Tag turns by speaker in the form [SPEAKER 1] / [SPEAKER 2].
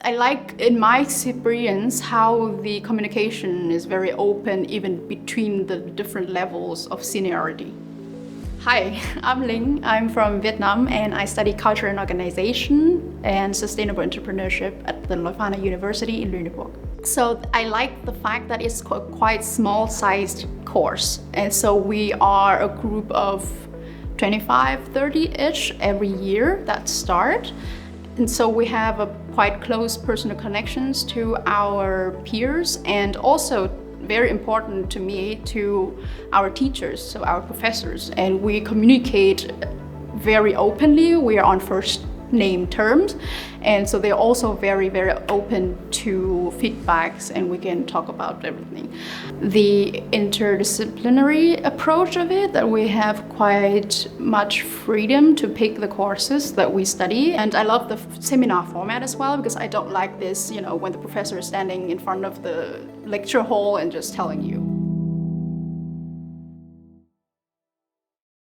[SPEAKER 1] I like, in my experience, how the communication is very open even between the different levels of seniority. Hi, I'm Linh. I'm from Vietnam and I study culture and organization and sustainable entrepreneurship at the Leuphana University in Lüneburg. So I like the fact that it's a quite small-sized course. And so we are a group of 25, 30-ish every year that start. And so we have a quite close personal connections to our peers, and also very important to me, to our teachers, so our professors. And we communicate very openly. We are on first name terms, and so they're also very, very open to feedbacks, and we can talk about everything. The interdisciplinary approach of it, that we have quite much freedom to pick the courses that we study. And I love the seminar format as well, because I don't like this, when the professor is standing in front of the lecture hall and just telling you